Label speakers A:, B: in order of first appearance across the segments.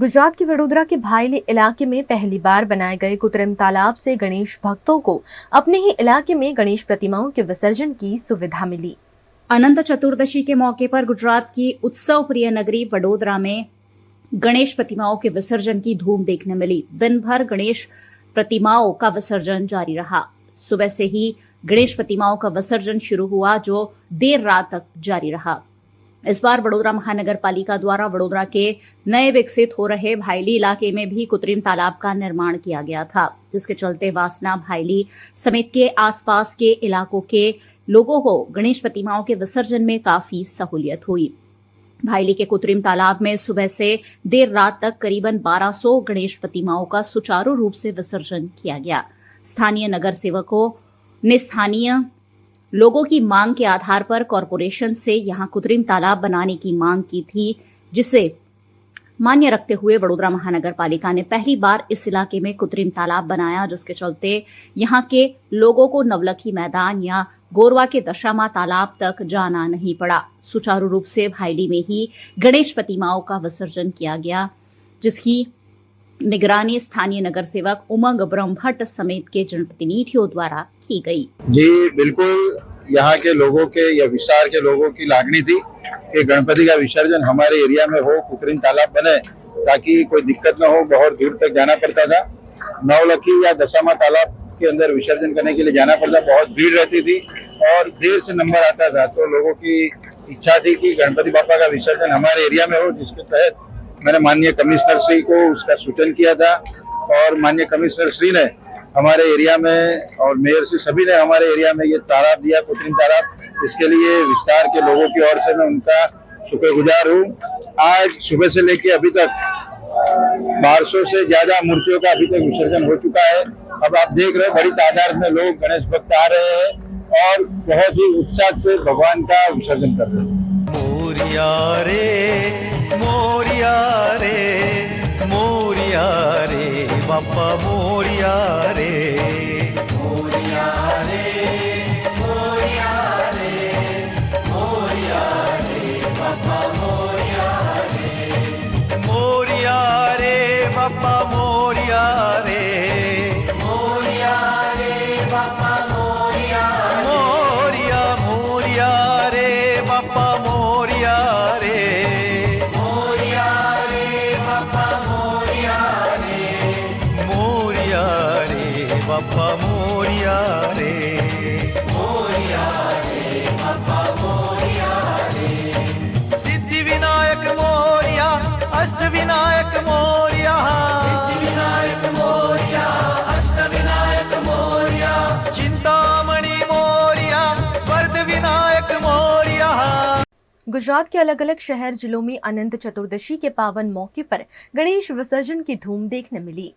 A: गुजरात के वडोदरा के भायली इलाके में पहली बार बनाए गए कृत्रिम तालाब से गणेश भक्तों को अपने ही इलाके में गणेश प्रतिमाओं के विसर्जन की सुविधा मिली।
B: अनंत चतुर्दशी के मौके पर गुजरात की उत्सव प्रिय नगरी वडोदरा में गणेश प्रतिमाओं के विसर्जन की धूम देखने मिली। दिन भर गणेश प्रतिमाओं का विसर्जन जारी रहा। सुबह से ही गणेश प्रतिमाओं का विसर्जन शुरू हुआ, जो देर रात तक जारी रहा। इस बार वडोदरा महानगर पालिका द्वारा वडोदरा के नए विकसित हो रहे भायली इलाके में भी कृत्रिम तालाब का निर्माण किया गया था, जिसके चलते वासना, भायली समेत के आसपास के इलाकों के लोगों को गणेश प्रतिमाओं के विसर्जन में काफी सहूलियत हुई। भायली के कृत्रिम तालाब में सुबह से देर रात तक करीबन 1200 गणेश प्रतिमाओं का सुचारू रूप से विसर्जन किया गया। स्थानीय नगर सेवकों ने स्थानीय लोगों की मांग के आधार पर कॉरपोरेशन से यहां कृत्रिम तालाब बनाने की मांग की थी, जिसे मान्य रखते हुए वडोदरा महानगर पालिका ने पहली बार इस इलाके में कृत्रिम तालाब बनाया, जिसके चलते यहां के लोगों को नवलखी मैदान या गोरवा के दशामा तालाब तक जाना नहीं पड़ा। सुचारू रूप से भायली में ही गणेश प्रतिमाओं का विसर्जन किया गया, जिसकी निगरानी स्थानीय नगर सेवक उमंग ब्रह्मभट्ट समेत के जनप्रतिनिधियों द्वारा की गई।
C: जी बिल्कुल, यहाँ के लोगों के या विस्तार के लोगों की लागनी थी कि गणपति का विसर्जन हमारे एरिया में हो, कृत्रिम तालाब बने ताकि कोई दिक्कत न हो। बहुत दूर तक जाना पड़ता था, नवलखी या दशामा तालाब के अंदर विसर्जन करने के लिए जाना पड़ता, बहुत भीड़ रहती थी और देर से नंबर आता था। तो लोगों की इच्छा थी कि गणपति बापा का विसर्जन हमारे एरिया में हो, जिसके तहत मैंने माननीय कमिश्नर श्री को उसका सूचन किया था और माननीय कमिश्नर श्री ने हमारे एरिया में और मेयर से सभी ने हमारे एरिया में ये तालाब दिया, कृत्रिम तालाब। इसके लिए विस्तार के लोगों की ओर से मैं उनका शुक्रगुजार हूँ। आज सुबह से लेके अभी तक 1200 से ज्यादा मूर्तियों का अभी तक विसर्जन हो चुका है। अब आप देख रहे हैं बड़ी तादाद में लोग गणेश भक्त आ रहे हैं और बहुत ही उत्साह से भगवान का विसर्जन कर रहे हैं।
D: मोरिया रे मोरिया रे मोरिया रे बापा मोरिया रे मोरिया रे मोरिया रे मोरिया रे बापा मोरिया रे मोरिया रे बापा मोरिया रे मोरिया रे बापा मोरिया मोरिया मोरिया रे बापा मोरिया रे बापा मोरिया रे मोरिया रे बापा मोरिया रे सिद्धि विनायक मोरिया, अष्ट विनायक मोरिया, सिद्धि विनायक मोरिया, अष्ट विनायक मोरिया, चिंतामणि मोरिया, वरद विनायक मोरिया।
A: गुजरात के अलग अलग शहर जिलों में अनंत चतुर्दशी के पावन मौके पर गणेश विसर्जन की धूम देखने मिली।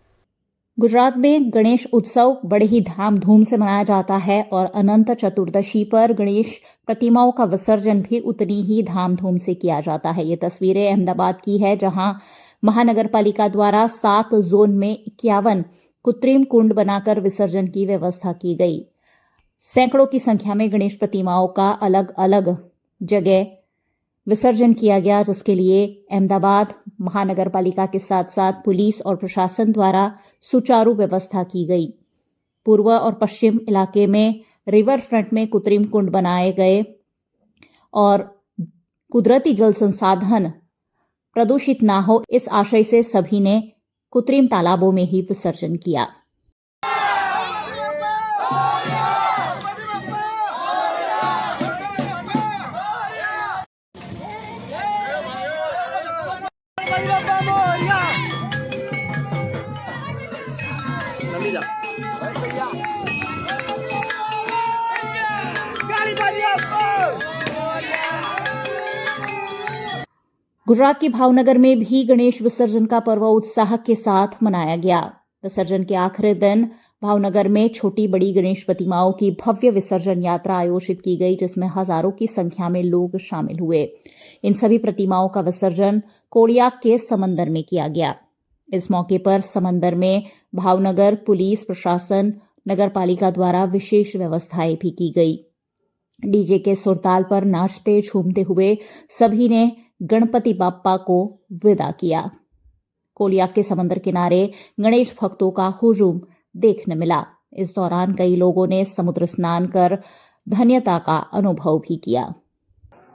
B: गुजरात में गणेश उत्सव बड़े ही धाम-धूम से मनाया जाता है और अनंत चतुर्दशी पर गणेश प्रतिमाओं का विसर्जन भी उतनी ही धाम-धूम से किया जाता है। ये तस्वीरें अहमदाबाद की है, जहां महानगर पालिका द्वारा 7 जोन में 51 कृत्रिम कुंड बनाकर विसर्जन की व्यवस्था की गई। सैकड़ों की संख्या में गणेश प्रतिमाओं का अलग अलग जगह विसर्जन किया गया, जिसके लिए अहमदाबाद महानगर पालिका के साथ साथ पुलिस और प्रशासन द्वारा सुचारू व्यवस्था की गई। पूर्व और पश्चिम इलाके में रिवर फ्रंट में कृत्रिम कुंड बनाए गए और कुदरती जल संसाधन प्रदूषित ना हो, इस आशय से सभी ने कृत्रिम तालाबों में ही विसर्जन किया। गुजरात के भावनगर में भी गणेश विसर्जन का पर्व उत्साह के साथ मनाया गया। विसर्जन के आखिरी दिन भावनगर में छोटी बड़ी गणेश प्रतिमाओं की भव्य विसर्जन यात्रा आयोजित की गई, जिसमें हजारों की संख्या में लोग शामिल हुए। इन सभी प्रतिमाओं का विसर्जन कोड़ियाक के समंदर में किया गया। इस मौके पर समंदर में भावनगर पुलिस प्रशासन, नगर पालिका द्वारा विशेष व्यवस्थाएं भी की गई। डीजे के सुरताल पर नाचते झूमते हुए सभी ने गणपति बाप्पा को विदा किया। कोलियाक के समंदर किनारे गणेश भक्तों का हुजूम देखने मिला। इस दौरान कई लोगों ने समुद्र स्नान कर धन्यता का अनुभव भी किया।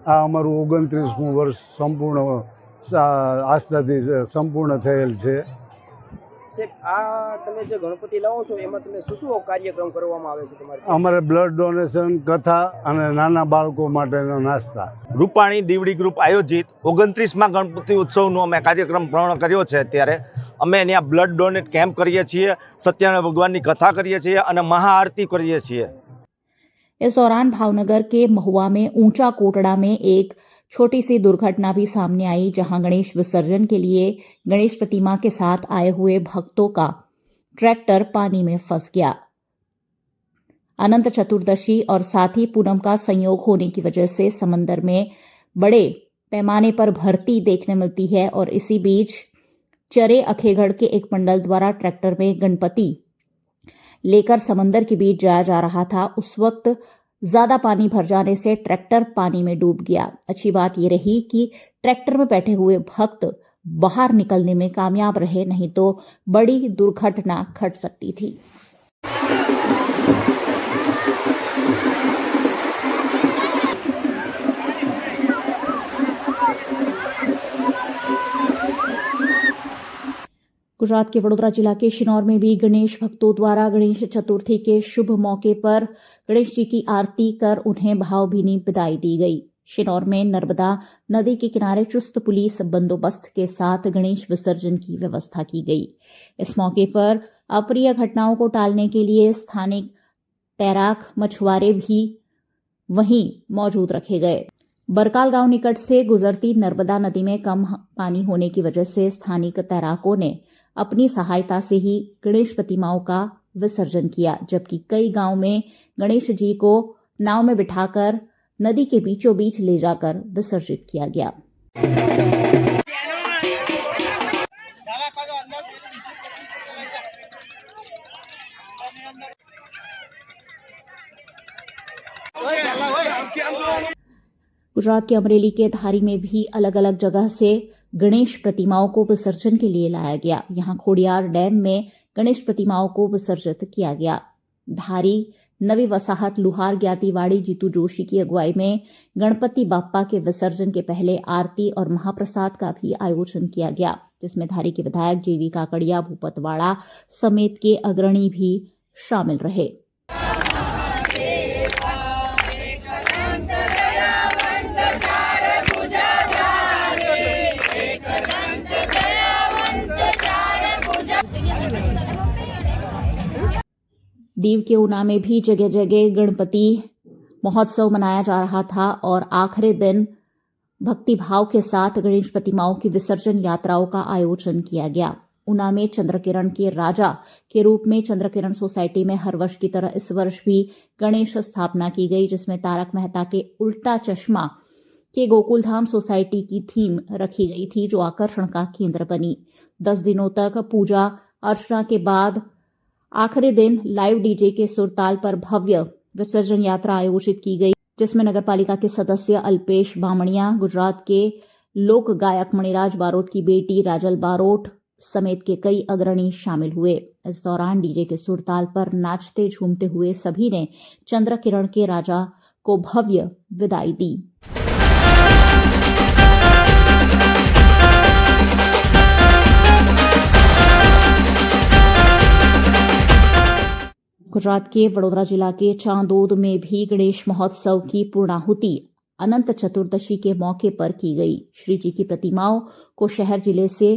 E: आ अमरु 29मुं वर्ष संपूर्ण आस्थाथी संपूर्ण थયેલ છે।
F: તમે જે ગણપતિ લાવો છો એમાં તમે શું કાર્યક્રમ કરવામાં આવે છે તમારે?
E: અમારે બ્લડ ડોનેશન, કથા અને નાના બાળકો માટેનો નાસ્તા।
G: રૂપાણી દીવડી ગ્રુપ આયોજિત 29મા ગણપતિ ઉત્સવનો અમે કાર્યક્રમ પૂર્ણ કર્યો છે। અત્યારે અમે ત્યાં બ્લડ ડોનેટ કેમ્પ કરીએ છીએ, સત્યનારાયણ ભગવાનની કથા કરીએ છીએ અને મહાઆરતી કરીએ છીએ।
B: इस दौरान भावनगर के महुआ में ऊंचा कोटड़ा में एक छोटी सी दुर्घटना भी सामने आई, जहां गणेश विसर्जन के लिए गणेश प्रतिमा के साथ आए हुए भक्तों का ट्रैक्टर पानी में फंस गया। अनंत चतुर्दशी और साथ ही पूनम का संयोग होने की वजह से समंदर में बड़े पैमाने पर भर्ती देखने मिलती है और इसी बीच चरे अखेगढ़ के एक मंडल द्वारा ट्रैक्टर में गणपति लेकर समंदर के बीच जाया जा रहा था। उस वक्त ज्यादा पानी भर जाने से ट्रैक्टर पानी में डूब गया। अच्छी बात यह रही कि ट्रैक्टर में बैठे हुए भक्त बाहर निकलने में कामयाब रहे, नहीं तो बड़ी दुर्घटना घट सकती थी। गुजरात के वडोदरा जिला के शिनौर में भी गणेश भक्तों द्वारा गणेश चतुर्थी के शुभ मौके पर गणेश जी की आरती कर उन्हें भावभीनी विदाई दी गई। शिनौर में नर्मदा नदी के किनारे चुस्त पुलिस बंदोबस्त के साथ गणेश विसर्जन की व्यवस्था की गई। इस मौके पर अप्रिय घटनाओं को टालने के लिए स्थानिक तैराक मछुआरे भी वहीं मौजूद रखे गए। बरकाल गांव निकट से गुजरती नर्मदा नदी में कम पानी होने की वजह से स्थानिक तैराकों ने अपनी सहायता से ही गणेश प्रतिमाओं का विसर्जन किया, जबकि कई गांव में गणेश जी को नाव में बिठाकर नदी के बीचों बीच ले जाकर विसर्जित किया गया। गुजरात के अमरेली के धारी में भी अलग अलग जगह से गणेश प्रतिमाओं को विसर्जन के लिए लाया गया। यहां खोडियार डैम में गणेश प्रतिमाओं को विसर्जित किया गया। धारी नवी वसाहत लुहार ज्ञातिवाड़ी जीतू जोशी की अगुवाई में गणपति बाप्पा के विसर्जन के पहले आरती और महाप्रसाद का भी आयोजन किया गया, जिसमें धारी के विधायक जेवी काकड़िया भूपतवाड़ा समेत के अग्रणी भी शामिल रहे। दीव के ऊना में भी जगह जगह गणपति महोत्सव मनाया जा रहा था और आखिरी दिन भक्तिभाव के साथ गणेश प्रतिमाओं की विसर्जन यात्राओं का आयोजन किया गया। ऊना में चंद्रकिरण के राजा के रूप में चंद्रकिरण सोसाइटी में हर वर्ष की तरह इस वर्ष भी गणेश स्थापना की गई, जिसमें तारक मेहता के उल्टा चश्मा के गोकुलधाम सोसाइटी की थीम रखी गई थी, जो आकर्षण का केंद्र बनी। 10 दिनों तक पूजा अर्चना के बाद आखिरी दिन लाइव डीजे के सुरताल पर भव्य विसर्जन यात्रा आयोजित की गई, जिसमें नगरपालिका के सदस्य अल्पेश बामणिया, गुजरात के लोक गायक मणिराज बारोट की बेटी राजल बारोट समेत के कई अग्रणी शामिल हुए। इस दौरान डीजे के सुरताल पर नाचते झूमते हुए सभी ने चंद्रकिरण के राजा को भव्य विदाई दी। गुजरात के वडोदरा जिला के चांदोद में भी गणेश महोत्सव की पूर्णाहुति अनंत चतुर्दशी के मौके पर की गई। श्री जी की प्रतिमाओं को शहर जिले से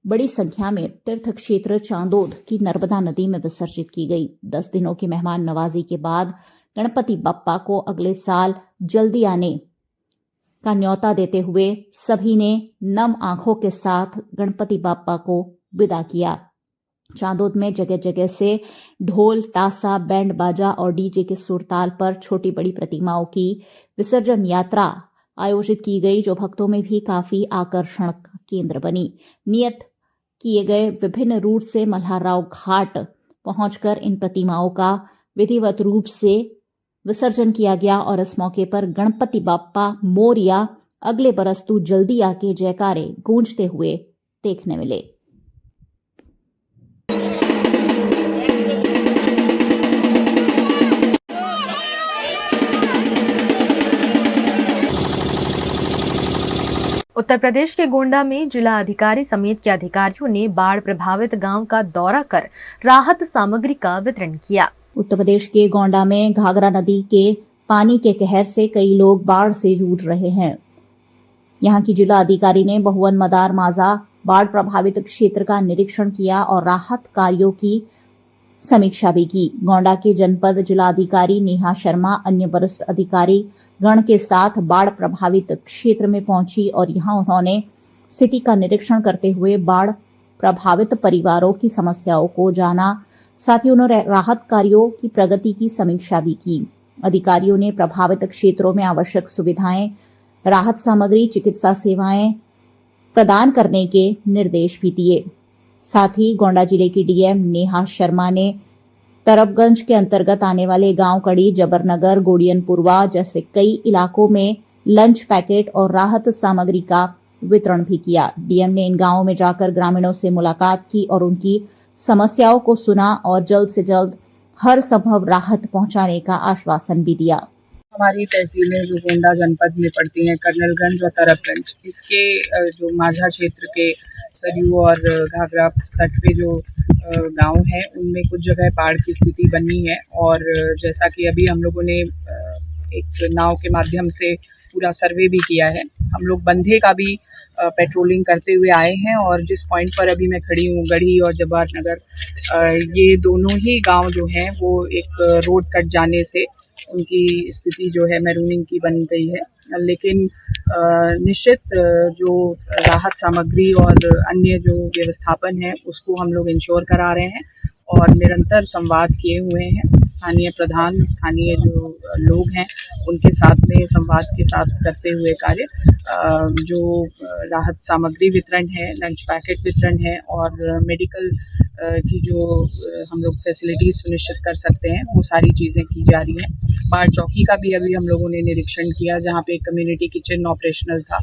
B: बड़ी संख्या में तीर्थ क्षेत्र चांदोद की नर्मदा नदी में विसर्जित की गई। 10 दिनों की मेहमान नवाजी के बाद गणपति बप्पा को अगले साल जल्दी आने का न्योता देते हुए सभी ने नम आंखों के साथ गणपति बप्पा को विदा किया। चांदोद में जगह जगह से ढोल, तासा, बैंड बाजा और डीजे के सुरताल पर छोटी बड़ी प्रतिमाओं की विसर्जन यात्रा आयोजित की गई, जो भक्तों में भी काफी आकर्षण का केंद्र बनी। नियत किए गए विभिन्न रूट से मल्हारराव घाट पहुंचकर इन प्रतिमाओं का विधिवत रूप से विसर्जन किया गया और इस मौके पर गणपति बाप्पा मोरिया, अगले बरस तू जल्दी आके जयकारे गूंजते हुए देखने मिले।
A: उत्तर प्रदेश के गोंडा में जिला अधिकारी समेत के अधिकारियों ने बाढ़ प्रभावित गांव का दौरा कर राहत सामग्री का वितरण किया।
B: उत्तर प्रदेश के गोंडा में घाघरा नदी के पानी के कहर से कई लोग बाढ़ से जूझ रहे हैं। यहां की जिला अधिकारी ने बहुवन मदार माजा बाढ़ प्रभावित क्षेत्र का निरीक्षण किया और राहत कार्यों की समीक्षा भी की। गोंडा के जनपद जिलाधिकारी नेहा शर्मा अन्य वरिष्ठ अधिकारी गण के साथ बाढ़ प्रभावित क्षेत्र में पहुंची और यहां उन्होंने स्थिति का निरीक्षण करते हुए बाढ़ प्रभावित परिवारों की समस्याओं को जाना, साथ ही उन्होंने राहत कार्यों की प्रगति की समीक्षा भी की। अधिकारियों ने प्रभावित क्षेत्रों में आवश्यक सुविधाएं, राहत सामग्री, चिकित्सा सेवाएं प्रदान करने के निर्देश भी दिए। साथ ही गोंडा जिले की डीएम नेहा शर्मा ने तरबगंज के अंतर्गत आने वाले गांव कड़ी, जबरनगर, गोडियनपुरवा जैसे कई इलाकों में लंच पैकेट और राहत सामग्री का वितरण भी किया। डीएम ने इन गांवों में जाकर ग्रामीणों से मुलाकात की और उनकी समस्याओं को सुना और जल्द से जल्द हर संभव राहत पहुंचाने का आश्वासन भी दिया।
H: हमारी तहसीलें जो गोंडा जनपद में पड़ती हैं, कर्नलगंज और तरबगंज, इसके जो माझा क्षेत्र के सरयू और घाघरा तट पे जो गांव हैं, उनमें कुछ जगह बाढ़ की स्थिति बनी है। और जैसा कि अभी हम लोगों ने एक नाव के माध्यम से पूरा सर्वे भी किया है, हम लोग बंधे का भी पेट्रोलिंग करते हुए आए हैं। और जिस पॉइंट पर अभी मैं खड़ी हूँ, गढ़ी और जवाहरनगर, ये दोनों ही गांव जो हैं वो एक रोड कट जाने से उनकी स्थिति जो है मैरूनिंग की बन गई है। लेकिन निश्चित जो राहत सामग्री और अन्य जो व्यवस्थापन है उसको हम लोग इंश्योर करा रहे हैं और निरंतर संवाद किए हुए हैं। स्थानीय प्रधान, स्थानीय जो लोग हैं उनके साथ में संवाद के साथ करते हुए कार्य जो राहत सामग्री वितरण है, लंच पैकेट वितरण है और मेडिकल की जो हम लोग फैसिलिटीज सुनिश्चित कर सकते हैं, वो सारी चीज़ें की जा रही हैं। बाढ़ चौकी का भी अभी हम लोगों ने निरीक्षण किया, जहाँ पे एक कम्युनिटी किचन ऑपरेशनल था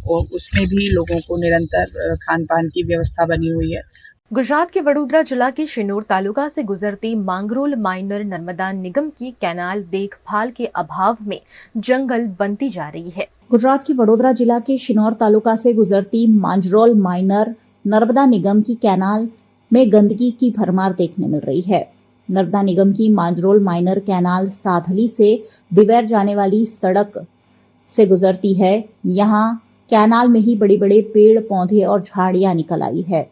H: और उसमें भी लोगों को निरंतर खान पान की व्यवस्था बनी हुई है।
A: गुजरात के वडोदरा जिला के शिनोर तालुका से गुजरती मांगरोल माइनर नर्मदा निगम की कैनाल देखभाल के अभाव में जंगल बनती जा रही है।
B: गुजरात की वडोदरा जिला के शिनोर तालुका से गुजरती मांजरोल माइनर नर्मदा निगम की कैनाल में गंदगी की भरमार देखने मिल रही है। नर्मदा निगम की मांजरोल माइनर कैनाल साधली से दिवेर जाने वाली सड़क से गुजरती है। यहाँ कैनाल में ही बड़े बड़े पेड़, पौधे और झाड़ियां निकल आई है।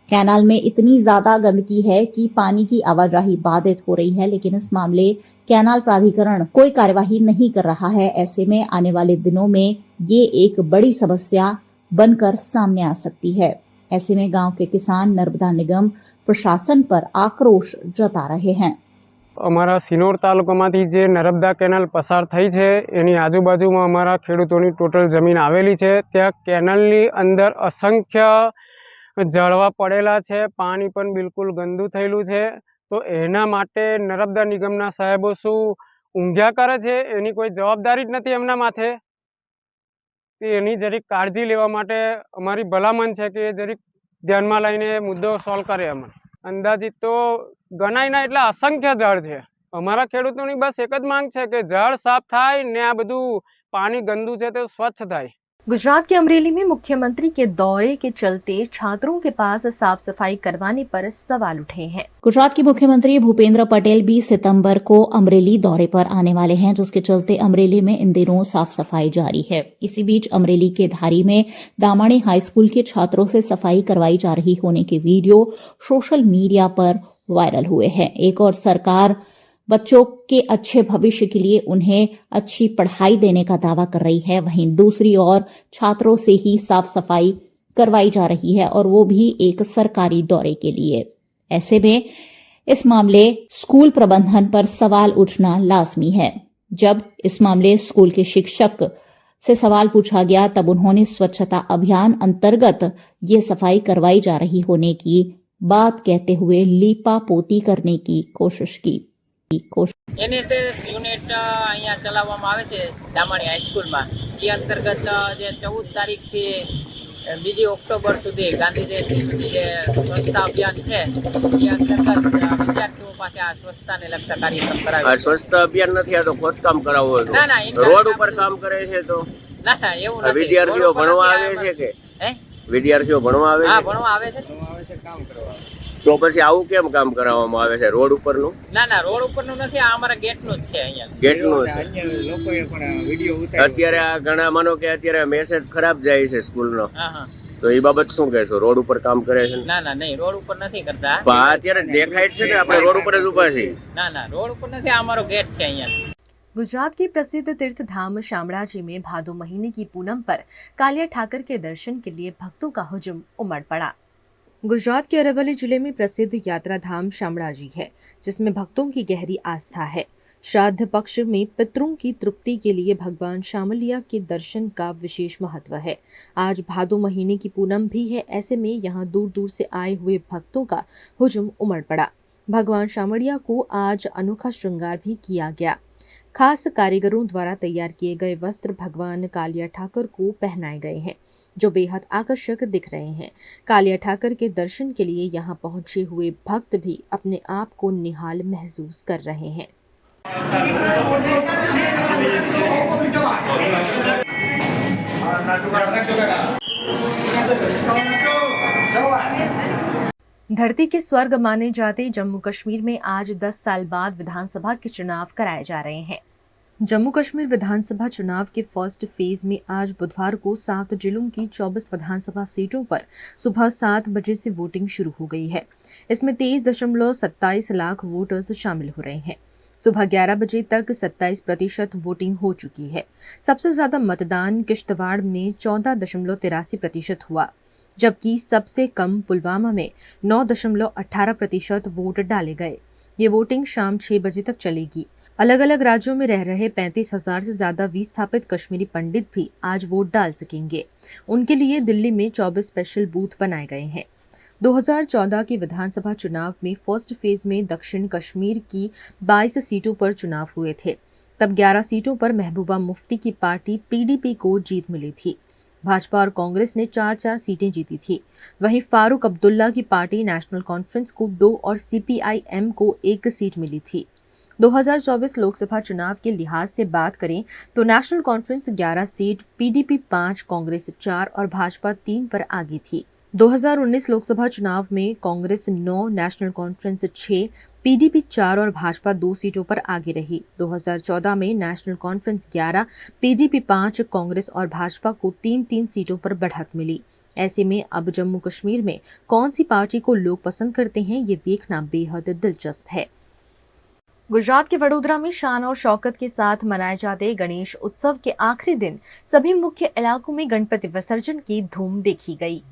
B: कैनाल में इतनी ज्यादा गंदगी है कि पानी की आवाजाही बाधित हो रही है, लेकिन इस मामले कैनाल प्राधिकरण कोई कार्यवाही नहीं कर रहा है। ऐसे में आने वाले दिनों में ये एक बड़ी समस्या बनकर सामने आ सकती है। ऐसे में गांव के किसान नर्मदा निगम प्रशासन पर आक्रोश जता रहे हैं।
I: અમારા સિનોર તાલુકામાંથી જે નર્મદા કેનાલ પસાર થઈ છે એની આજુબાજુમાં અમારા ખેડૂતોની ટોટલ જમીન આવેલી છે। ત્યાં કેનાલની અંદર અસંખ્ય ઝાડવા પડેલા છે, પાણી પણ બિલકુલ ગંદુ થયેલું છે। તો એના માટે નર્મદા નિગમના સાહેબો શું ઊંઘ્યા કરે છે? એની કોઈ જવાબદારી જ નથી એમના માથે। એની જરીક કાળજી લેવા માટે અમારી ભલામણ છે કે જરીક ધ્યાનમાં લઈને મુદ્દો સોલ્વ કરે। અમને અંદાજિત તો ગણાય ના એટલે અસંખ્ય ઝાડ છે। અમારા ખેડૂતોની બસ એક જ માંગ છે કે ઝાડ સાફ થાય ને આ બધું પાણી ગંદુ છે તે સ્વચ્છ થાય।
A: गुजरात के अमरेली में मुख्यमंत्री के दौरे के चलते छात्रों के पास साफ सफाई करवाने पर सवाल उठे हैं।
B: गुजरात के मुख्यमंत्री भूपेंद्र पटेल 20 सितंबर को अमरेली दौरे पर आने वाले हैं, जिसके चलते अमरेली में इन दिनों साफ सफाई जारी है। इसी बीच अमरेली के धारी में दामाणी हाई स्कूल के छात्रों से सफाई करवाई जा रही होने के वीडियो सोशल मीडिया पर वायरल हुए हैं। एक और सरकार बच्चों के अच्छे भविष्य के लिए उन्हें अच्छी पढ़ाई देने का दावा कर रही है, वहीं दूसरी ओर छात्रों से ही साफ सफाई करवाई जा रही है और वो भी एक सरकारी दौरे के लिए। ऐसे में इस मामले स्कूल प्रबंधन पर सवाल उठना लाजमी है। जब इस मामले स्कूल के शिक्षक से सवाल पूछा गया तब उन्होंने स्वच्छता अभियान अंतर्गत ये सफाई करवाई जा रही होने की बात कहते हुए लीपा पोती करने की कोशिश की।
J: एनएसएस यूनिट अहींया चलाववामां आवे छे दामाणी हाईस्कूलमां। ए अंतर्गत जे 14 तारीखथी 2 ऑक्टोबर सुधी गांधी जयंती सुधी जे स्वच्छता अभियान छे ए अंतर्गत विद्यार्थीओ पासे आ स्वच्छताने लगता कार्यक्रम करावे।
K: स्वच्छता अभियान नथी, आ तो खोदकाम करावो छे।
J: ना ना,
K: रोड पर काम करे छे तो
J: ના ના એવું નથી.
K: વિદ્યાર્થીઓ
J: રોડ ઉપર
K: ભણવા
J: નથી
K: આવે છે કે
J: હે?
K: વિદ્યાર્થીઓ ભણવા આવે
J: હા
K: છે?
J: ભણવા આવે છે.
K: તો પછી આવું કેમ કામ કરાવવામાં આવે છે રોડ ઉપરનું?
J: ના ના રોડ ઉપરનું નથી, આ અમારા ગેટનું જ છે અહીંયા.
K: ગેટનું છે. અત્યારે આ ઘણા માનો કે અત્યારે મેસેજ ખરાબ જાય છે સ્કૂલનો,
J: હા હા.
K: તો એ બાબત શું કહેશો? રોડ ઉપર કામ કરે છે?
J: ના ના નહીં, રોડ ઉપર નથી કરતા.
K: પણ આ અત્યારે દેખાય જ છે ને, આપણે રોડ ઉપર જ ઉભા છીએ.
J: ના ના રોડ ઉપર નથી, આ અમારો ગેટ છે અહીંયા.
A: गुजरात के प्रसिद्ध तीर्थ धाम शामड़ाजी में भादो महीने की पूनम पर कालिया ठाकर के दर्शन के लिए भक्तों का हुजूम उमड़ पड़ा। गुजरात के अरवली जिले में प्रसिद्ध यात्रा धाम शामड़ाजी है, जिसमें भक्तों की गहरी आस्था है। श्राद्ध पक्ष में पितरों की तृप्ति के लिए भगवान शामलिया के दर्शन का विशेष महत्व है। आज भादो महीने की पूनम भी है, ऐसे में यहाँ दूर दूर से आए हुए भक्तों का हुजूम उमड़ पड़ा। भगवान शामलिया को आज अनोखा श्रृंगार भी किया गया। खास कारीगरों द्वारा तैयार किए गए वस्त्र भगवान कालिया ठाकर को पहनाए गए हैं, जो बेहद आकर्षक दिख रहे हैं। कालिया ठाकर के दर्शन के लिए यहाँ पहुंचे हुए भक्त भी अपने आप को निहाल महसूस कर रहे हैं। धरती के स्वर्ग माने जाते जम्मू कश्मीर में आज 10 साल बाद विधानसभा के चुनाव कराए जा रहे हैं। जम्मू कश्मीर विधानसभा चुनाव के फर्स्ट फेज में आज बुधवार को 7 जिलों की 24 विधानसभा सीटों पर सुबह 7 बजे से वोटिंग शुरू हो गई है। इसमें 23.27 लाख वोटर्स शामिल हो रहे हैं। सुबह 11 बजे तक 27% वोटिंग हो चुकी है। सबसे ज्यादा मतदान किश्तवाड़ में 14.83% हुआ, जबकि सबसे कम पुलवामा में 9.18% वोट डाले गए। ये वोटिंग शाम 6 बजे तक चलेगी। अलग अलग राज्यों में रह रहे 35,000 से ज्यादा विस्थापित कश्मीरी पंडित भी आज वोट डाल सकेंगे। उनके लिए दिल्ली में 24 स्पेशल बूथ बनाए गए हैं। 2014 के विधानसभा चुनाव में फर्स्ट फेज में दक्षिण कश्मीर की 22 सीटों पर चुनाव हुए थे। तब 11 सीटों पर महबूबा मुफ्ती की पार्टी PDP को जीत मिली थी। भाजपा और कांग्रेस ने 4-4 सीटें जीती थी। वहीं फारूक अब्दुल्ला की पार्टी नेशनल कॉन्फ्रेंस को 2 और CPIM को 1 सीट मिली थी। 2024 लोकसभा चुनाव के लिहाज से बात करें तो national conference 11 seat, PDP 5, Congress 4 और भाजपा 3 पर आगे थी। 2019 लोकसभा चुनाव में कांग्रेस 9, नेशनल कॉन्फ्रेंस 6, PDP 4 और भाजपा 2 सीटों पर आगे रही। 2014 में नेशनल कॉन्फ्रेंस 11, PDP 5, कांग्रेस और भाजपा को 3-3 सीटों पर बढ़त मिली। ऐसे में अब जम्मू कश्मीर में कौन सी पार्टी को लोग पसंद करते हैं, ये देखना बेहद दिलचस्प है। गुजरात के वडोदरा में शान और शौकत के साथ मनाए जाते गणेश उत्सव के आखिरी दिन सभी मुख्य इलाकों में गणपति विसर्जन की धूम देखी गई।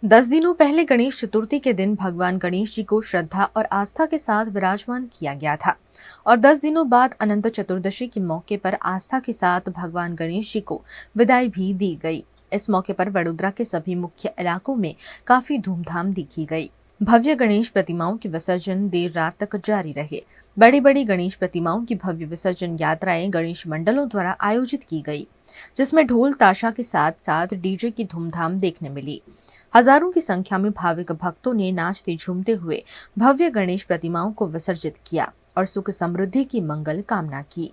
A: 10 दिनों पहले गणेश चतुर्थी के दिन भगवान गणेश जी को श्रद्धा और आस्था के साथ विराजमान किया गया था और 10 दिनों बाद अनंत चतुर्दशी के मौके पर आस्था के साथ भगवान गणेश जी को विदाई भी दी गई। इस मौके पर वडोदरा के सभी मुख्य इलाकों में काफी धूमधाम देखी गई। भव्य गणेश प्रतिमाओं के विसर्जन देर रात तक जारी रहे। बड़ी बड़ी गणेश प्रतिमाओं की भव्य विसर्जन यात्राएं गणेश मंडलों द्वारा आयोजित की गई, जिसमें ढोल ताशा के साथ साथ डीजे की धूमधाम देखने मिली। हजारों की संख्या में भाविक भक्तों ने नाचते झूमते हुए भव्य गणेश प्रतिमाओं को विसर्जित किया और सुख समृद्धि की मंगल कामना की।